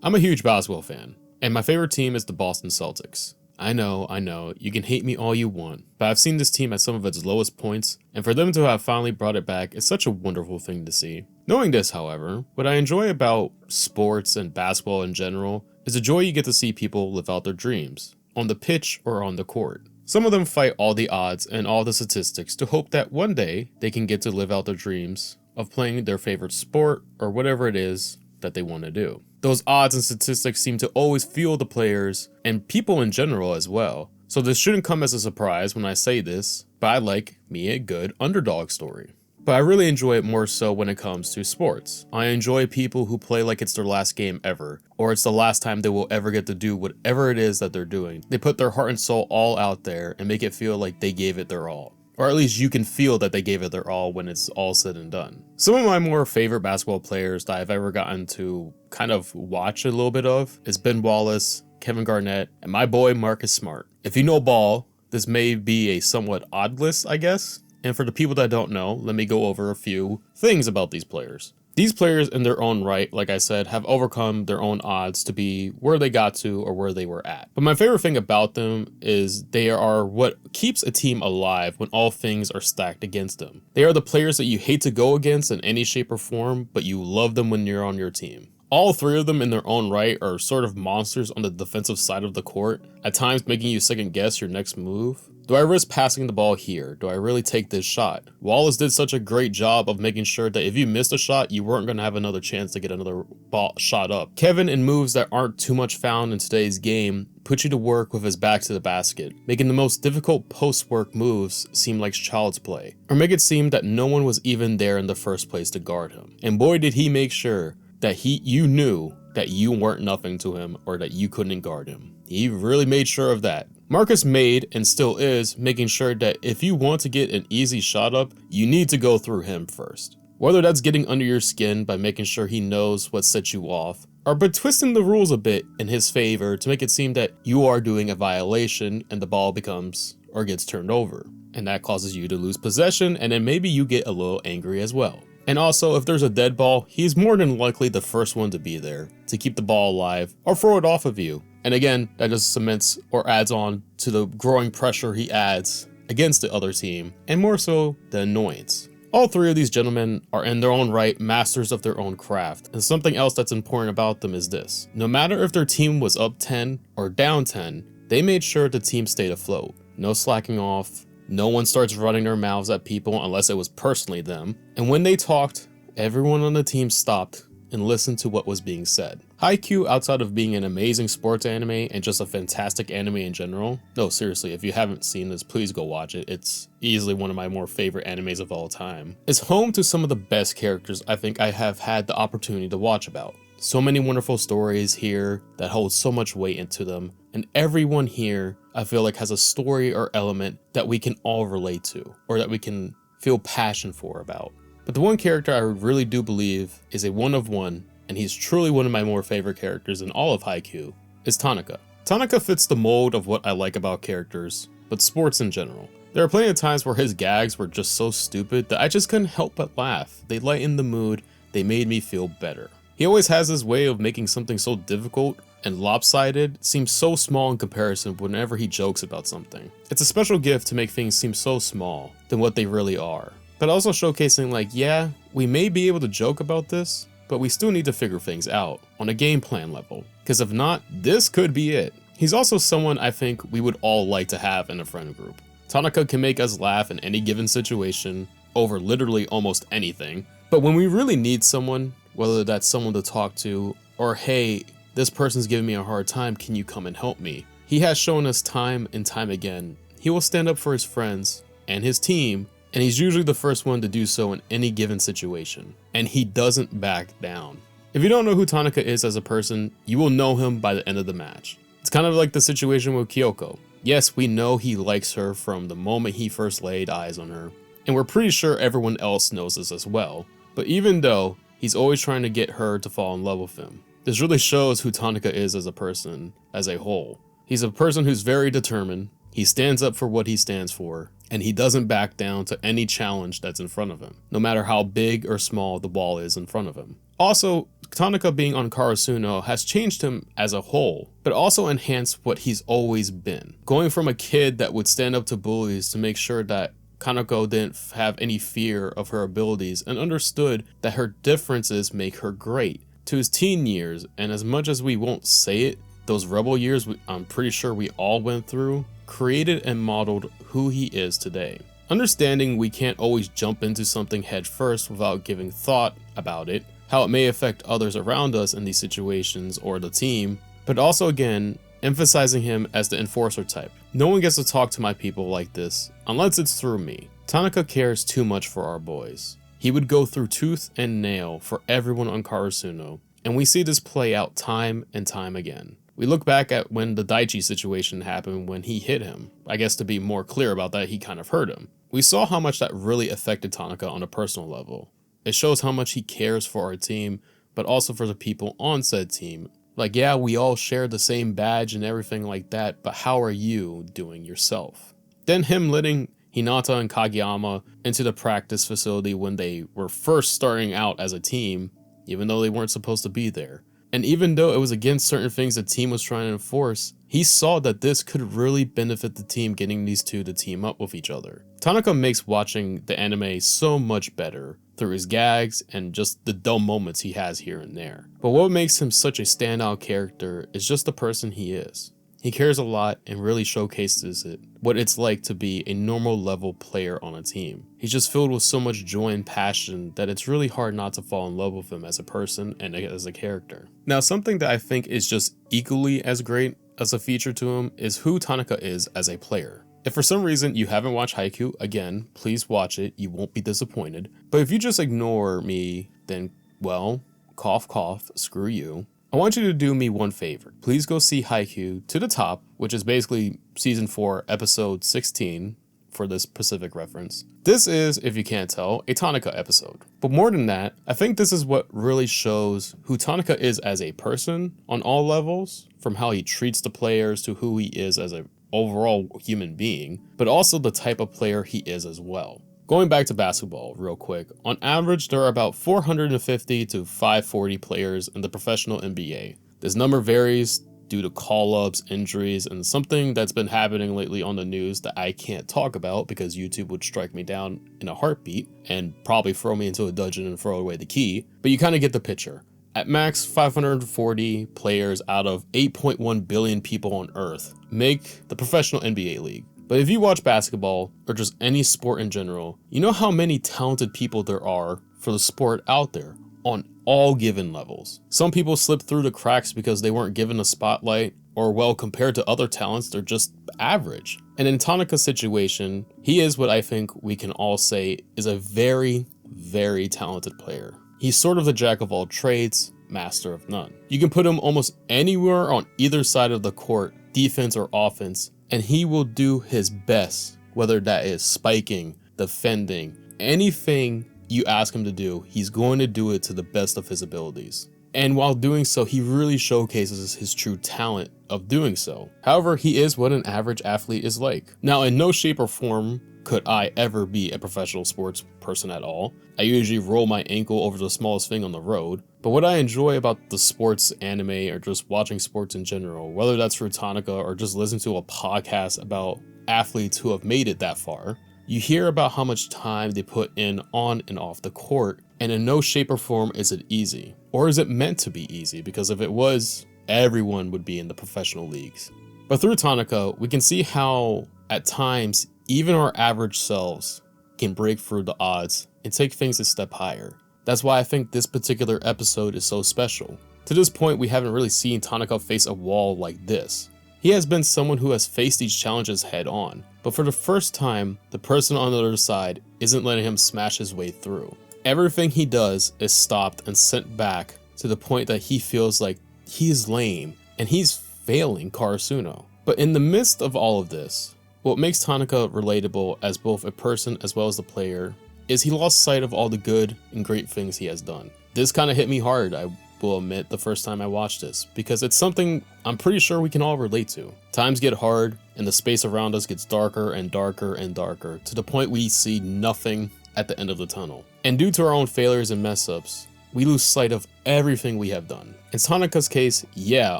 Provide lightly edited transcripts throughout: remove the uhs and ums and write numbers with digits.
I'm a huge basketball fan, and my favorite team is the Boston Celtics. I know, you can hate me all you want, but I've seen this team at some of its lowest points, and for them to have finally brought it back is such a wonderful thing to see. Knowing this, however, what I enjoy about sports and basketball in general is the joy you get to see people live out their dreams, on the pitch or on the court. Some of them fight all the odds and all the statistics to hope that one day they can get to live out their dreams of playing their favorite sport or whatever it is that they want to do. Those odds and statistics seem to always fuel the players and people in general as well. So this shouldn't come as a surprise when I say this, but I like me a good underdog story. But I really enjoy it more so when it comes to sports. I enjoy people who play like it's their last game ever, or it's the last time they will ever get to do whatever it is that they're doing. They put their heart and soul all out there and make it feel like they gave it their all. Or at least you can feel that they gave it their all when it's all said and done. Some of my more favorite basketball players that I've ever gotten to kind of watch a little bit of is Ben Wallace, Kevin Garnett, and my boy Marcus Smart. If you know ball, this may be a somewhat odd list, I guess. And for the people that don't know, let me go over a few things about these players. These players in their own right, like I said, have overcome their own odds to be where they got to or where they were at. But my favorite thing about them is they are what keeps a team alive when all things are stacked against them. They are the players that you hate to go against in any shape or form, but you love them when you're on your team. All three of them in their own right are sort of monsters on the defensive side of the court, at times making you second guess your next move. Do I risk passing the ball here? Do I really take this shot? Wallace did such a great job of making sure that if you missed a shot, you weren't going to have another chance to get another ball shot up. Kevin, in moves that aren't too much found in today's game, put you to work with his back to the basket, making the most difficult post-work moves seem like child's play, or make it seem that no one was even there in the first place to guard him. And boy did he make sure that you knew that you weren't nothing to him or that you couldn't guard him. He really made sure of that. Marcus made, and still is, making sure that if you want to get an easy shot up, you need to go through him first. Whether that's getting under your skin by making sure he knows what sets you off, or by twisting the rules a bit in his favor to make it seem that you are doing a violation and the ball becomes or gets turned over. And that causes you to lose possession, and then maybe you get a little angry as well. And also, if there's a dead ball, he's more than likely the first one to be there to keep the ball alive or throw it off of you. And again, that just cements or adds on to the growing pressure he adds against the other team, and more so, the annoyance. All three of these gentlemen are in their own right masters of their own craft, and something else that's important about them is this. No matter if their team was up 10 or down 10, they made sure the team stayed afloat. No slacking off. No one starts running their mouths at people unless it was personally them. And when they talked, everyone on the team stopped and listened to what was being said. Haikyuu, outside of being an amazing sports anime and just a fantastic anime in general, no seriously, if you haven't seen this, please go watch it. It's easily one of my more favorite animes of all time. It's home to some of the best characters I think I have had the opportunity to watch about. So many wonderful stories here that hold so much weight into them, and everyone here I feel like has a story or element that we can all relate to, or that we can feel passion for about. But the one character I really do believe is a one of one, and he's truly one of my more favorite characters in all of Haikyuu, is Tanaka. Tanaka fits the mold of what I like about characters, but sports in general. There are plenty of times where his gags were just so stupid that I just couldn't help but laugh. They lightened the mood, they made me feel better. He always has this way of making something so difficult and lopsided seem so small in comparison whenever he jokes about something. It's a special gift to make things seem so small than what they really are. But also showcasing like, yeah, we may be able to joke about this, but we still need to figure things out on a game plan level. Because if not, this could be it. He's also someone I think we would all like to have in a friend group. Tanaka can make us laugh in any given situation over literally almost anything. But when we really need someone, whether that's someone to talk to, or hey, this person's giving me a hard time, can you come and help me? He has shown us time and time again. He will stand up for his friends and his team, and he's usually the first one to do so in any given situation. And he doesn't back down. If you don't know who Tanaka is as a person, you will know him by the end of the match. It's kind of like the situation with Kyoko. Yes, we know he likes her from the moment he first laid eyes on her, and we're pretty sure everyone else knows this as well. But even though, he's always trying to get her to fall in love with him. This really shows who Tanaka is as a person, as a whole. He's a person who's very determined, he stands up for what he stands for, and he doesn't back down to any challenge that's in front of him, no matter how big or small the wall is in front of him. Also, Tanaka being on Karasuno has changed him as a whole, but also enhanced what he's always been. Going from a kid that would stand up to bullies to make sure that Kanako didn't have any fear of her abilities and understood that her differences make her great, to his teen years, and as much as we won't say it, those rebel years I'm pretty sure we all went through, created and modeled who he is today. Understanding we can't always jump into something head first without giving thought about it, how it may affect others around us in these situations or the team, but also again, emphasizing him as the enforcer type. No one gets to talk to my people like this unless it's through me. Tanaka cares too much for our boys. He would go through tooth and nail for everyone on Karasuno, and we see this play out time and time again. We look back at when the Daichi situation happened when he hit him. I guess to be more clear about that, he kind of hurt him. We saw how much that really affected Tanaka on a personal level. It shows how much he cares for our team, but also for the people on said team. Like, yeah, we all share the same badge and everything like that, but how are you doing yourself? Then him letting Hinata and Kageyama into the practice facility when they were first starting out as a team, even though they weren't supposed to be there. And even though it was against certain things the team was trying to enforce, he saw that this could really benefit the team getting these two to team up with each other. Tanaka makes watching the anime so much better through his gags and just the dumb moments he has here and there. But what makes him such a standout character is just the person he is. He cares a lot and really showcases what it's like to be a normal level player on a team. He's just filled with so much joy and passion that it's really hard not to fall in love with him as a person and as a character. Now, something that I think is just equally as great as a feature to him is who Tanaka is as a player. If for some reason you haven't watched Haikyuu, again, please watch it, you won't be disappointed. But if you just ignore me, then, well, cough cough, screw you. I want you to do me one favor. Please go see Haikyuu to the top, which is basically season 4, episode 16 for this specific reference. This is, if you can't tell, a Tanaka episode. But more than that, I think this is what really shows who Tanaka is as a person on all levels, from how he treats the players to who he is as an overall human being, but also the type of player he is as well. Going back to basketball real quick, on average there are about 450 to 540 players in the professional NBA. This number varies due to call-ups, injuries, and something that's been happening lately on the news that I can't talk about because YouTube would strike me down in a heartbeat and probably throw me into a dungeon and throw away the key, but you kind of get the picture. At max, 540 players out of 8.1 billion people on Earth make the professional NBA league. But if you watch basketball, or just any sport in general, you know how many talented people there are for the sport out there, on all given levels. Some people slip through the cracks because they weren't given a spotlight, or well, compared to other talents, they're just average. And in Tanaka's situation, he is what I think we can all say is a very, very talented player. He's sort of the jack of all trades, master of none. You can put him almost anywhere on either side of the court, defense or offense, and he will do his best, whether that is spiking, defending, anything you ask him to do, he's going to do it to the best of his abilities. And while doing so, he really showcases his true talent of doing so. However, he is what an average athlete is like. Now, in no shape or form could I ever be a professional sports person at all. I usually roll my ankle over the smallest thing on the road. But what I enjoy about the sports anime or just watching sports in general, whether that's through Tanaka or just listen to a podcast about athletes who have made it that far, you hear about how much time they put in on and off the court, and in no shape or form is it easy. Or is it meant to be easy? Because if it was, everyone would be in the professional leagues. But through Tanaka, we can see how, at times, even our average selves can break through the odds and take things a step higher. That's why I think this particular episode is so special. To this point, we haven't really seen Tanaka face a wall like this. He has been someone who has faced these challenges head on, but for the first time, the person on the other side isn't letting him smash his way through. Everything he does is stopped and sent back to the point that he feels like he is lame and he's failing Karasuno. But in the midst of all of this, what makes Tanaka relatable as both a person as well as the player is he lost sight of all the good and great things he has done. This kind of hit me hard, I will admit, the first time I watched this, because it's something I'm pretty sure we can all relate to. Times get hard and the space around us gets darker and darker and darker to the point we see nothing at the end of the tunnel. And due to our own failures and mess ups, we lose sight of everything we have done. In Tanaka's case, yeah,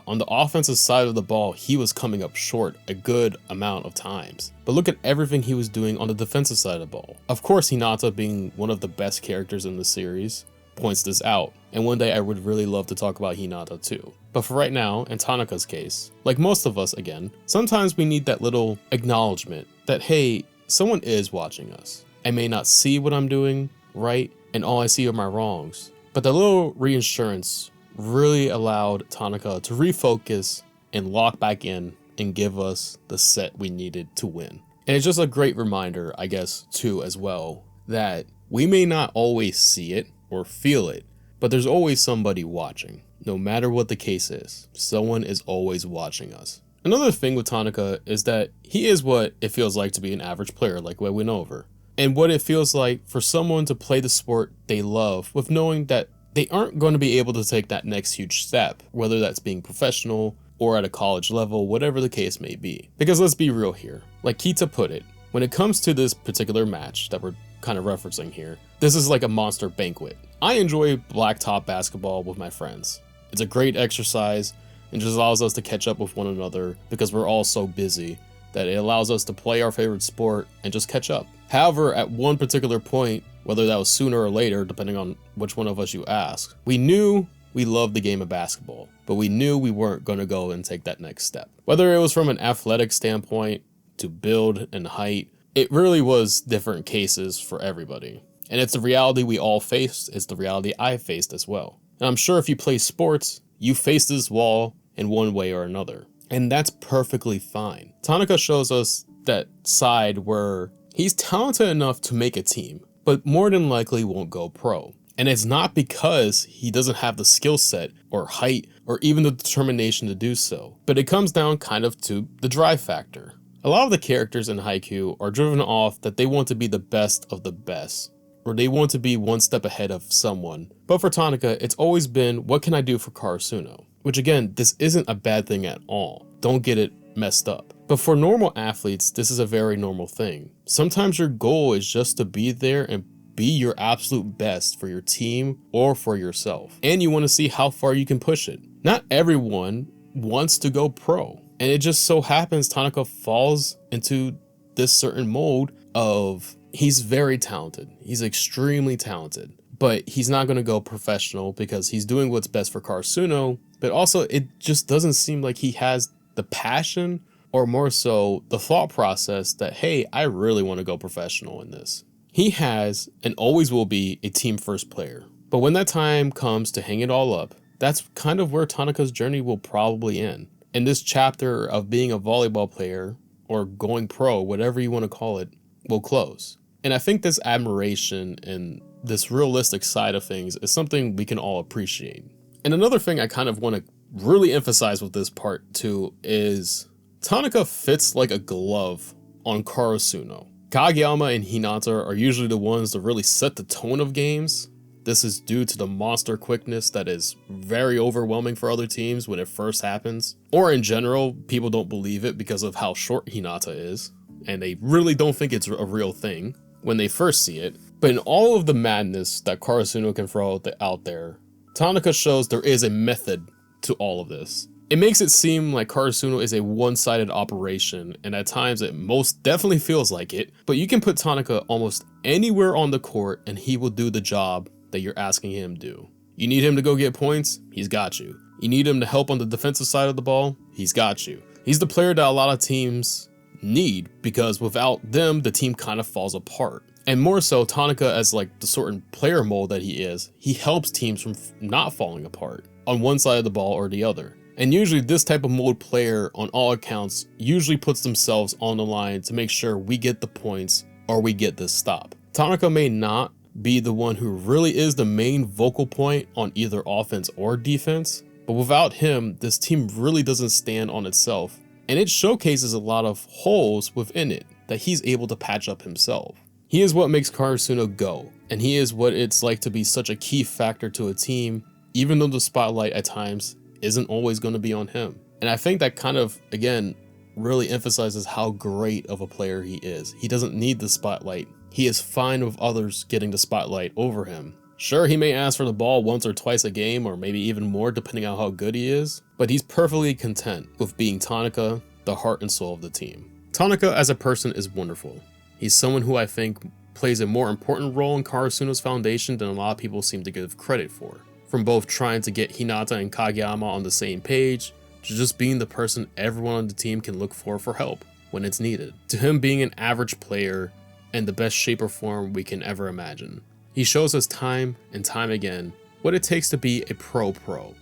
on the offensive side of the ball, he was coming up short a good amount of times. But look at everything he was doing on the defensive side of the ball. Of course, Hinata, being one of the best characters in the series, points this out, and one day I would really love to talk about Hinata too. But for right now, in Tanaka's case, like most of us again, sometimes we need that little acknowledgement that, hey, someone is watching us. I may not see what I'm doing right, and all I see are my wrongs, but the little reassurance really allowed Tanaka to refocus and lock back in and give us the set we needed to win. And it's just a great reminder, I guess, too, as well, that we may not always see it or feel it, but there's always somebody watching. No matter what the case is, someone is always watching us. Another thing with Tanaka is that he is what it feels like to be an average player, like what we went over, and what it feels like for someone to play the sport they love with knowing that they aren't going to be able to take that next huge step, whether that's being professional or at a college level, whatever the case may be. Because let's be real here, like Kita put it, when it comes to this particular match that we're kind of referencing here, this is like a monster banquet. I enjoy blacktop basketball with my friends. It's a great exercise and just allows us to catch up with one another because we're all so busy that it allows us to play our favorite sport and just catch up. However, at one particular point, whether that was sooner or later, depending on which one of us you ask, we knew we loved the game of basketball, but we knew we weren't going to go and take that next step. Whether it was from an athletic standpoint to build and height, it really was different cases for everybody. And it's the reality we all faced. It's the reality I faced as well. And I'm sure if you play sports, you face this wall in one way or another. And that's perfectly fine. Tanaka shows us that side where he's talented enough to make a team, but more than likely won't go pro. And it's not because he doesn't have the skill set or height or even the determination to do so, but it comes down kind of to the drive factor. A lot of the characters in Haikyuu are driven off that they want to be the best of the best, or they want to be one step ahead of someone. But for Tanaka, it's always been, what can I do for Karasuno? Which again, this isn't a bad thing at all. Don't get it messed up. But for normal athletes, this is a very normal thing. Sometimes your goal is just to be there and be your absolute best for your team or for yourself. And you want to see how far you can push it. Not everyone wants to go pro. And it just so happens Tanaka falls into this certain mold of he's very talented. He's extremely talented. But he's not going to go professional because he's doing what's best for Karasuno. But also, it just doesn't seem like he has the passion or more so the thought process that, hey, I really want to go professional in this. He has and always will be a team first player. But when that time comes to hang it all up, that's kind of where Tanaka's journey will probably end. And this chapter of being a volleyball player or going pro, whatever you want to call it, will close. And I think this admiration and this realistic side of things is something we can all appreciate. And another thing I kind of want to really emphasize with this part too is Tanaka fits like a glove on Karasuno. Kageyama and Hinata are usually the ones to really set the tone of games. This is due to the monster quickness that is very overwhelming for other teams when it first happens. Or in general, people don't believe it because of how short Hinata is, and they really don't think it's a real thing when they first see it. But in all of the madness that Karasuno can throw out there, Tanaka shows there is a method to all of this. It makes it seem like Karasuno is a one-sided operation, and at times it most definitely feels like it, but you can put Tanaka almost anywhere on the court and he will do the job that you're asking him to do. You need him to go get points? He's got you. You need him to help on the defensive side of the ball? He's got you. He's the player that a lot of teams need because without them, the team kind of falls apart. And more so, Tanaka, as like the certain player mold that he is, he helps teams from not falling apart on one side of the ball or the other. And usually this type of mold player, on all accounts, usually puts themselves on the line to make sure we get the points or we get this stop. Tanaka may not be the one who really is the main vocal point on either offense or defense, but without him, this team really doesn't stand on itself. And it showcases a lot of holes within it that he's able to patch up himself. He is what makes Karasuno go, and he is what it's like to be such a key factor to a team, even though the spotlight at times isn't always going to be on him. And I think that kind of, again, really emphasizes how great of a player he is. He doesn't need the spotlight. He is fine with others getting the spotlight over him. Sure, he may ask for the ball once or twice a game, or maybe even more depending on how good he is, but he's perfectly content with being Tanaka, the heart and soul of the team. Tanaka as a person is wonderful. He's someone who I think plays a more important role in Karasuno's foundation than a lot of people seem to give credit for. From both trying to get Hinata and Kageyama on the same page, to just being the person everyone on the team can look for help when it's needed, to him being an average player in the best shape or form we can ever imagine. He shows us time and time again what it takes to be a pro,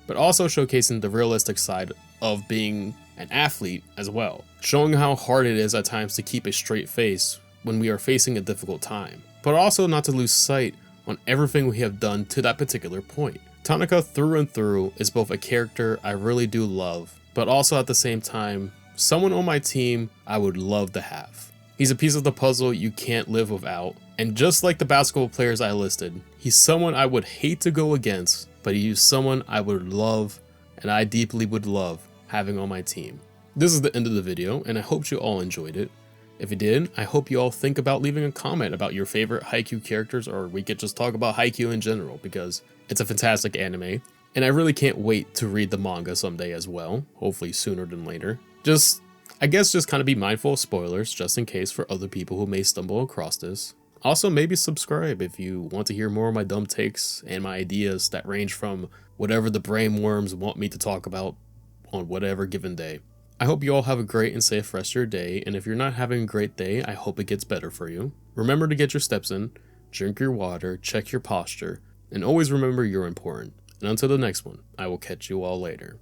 but also showcasing the realistic side of being an athlete as well, showing how hard it is at times to keep a straight face when we are facing a difficult time, but also not to lose sight on everything we have done to that particular point. Tanaka through and through is both a character I really do love, but also at the same time, someone on my team I would love to have. He's a piece of the puzzle you can't live without, and just like the basketball players I listed, he's someone I would hate to go against, but he's someone I would love, and I deeply would love having on my team. This is the end of the video, and I hope you all enjoyed it. If you did, I hope you all think about leaving a comment about your favorite Haikyuu characters, or we could just talk about Haikyuu in general, because it's a fantastic anime, and I really can't wait to read the manga someday as well, hopefully sooner than later. I guess just kind of be mindful of spoilers, just in case for other people who may stumble across this. Also, maybe subscribe if you want to hear more of my dumb takes and my ideas that range from whatever the brainworms want me to talk about on whatever given day. I hope you all have a great and safe rest of your day, and if you're not having a great day, I hope it gets better for you. Remember to get your steps in, drink your water, check your posture, and always remember you're important. And until the next one, I will catch you all later.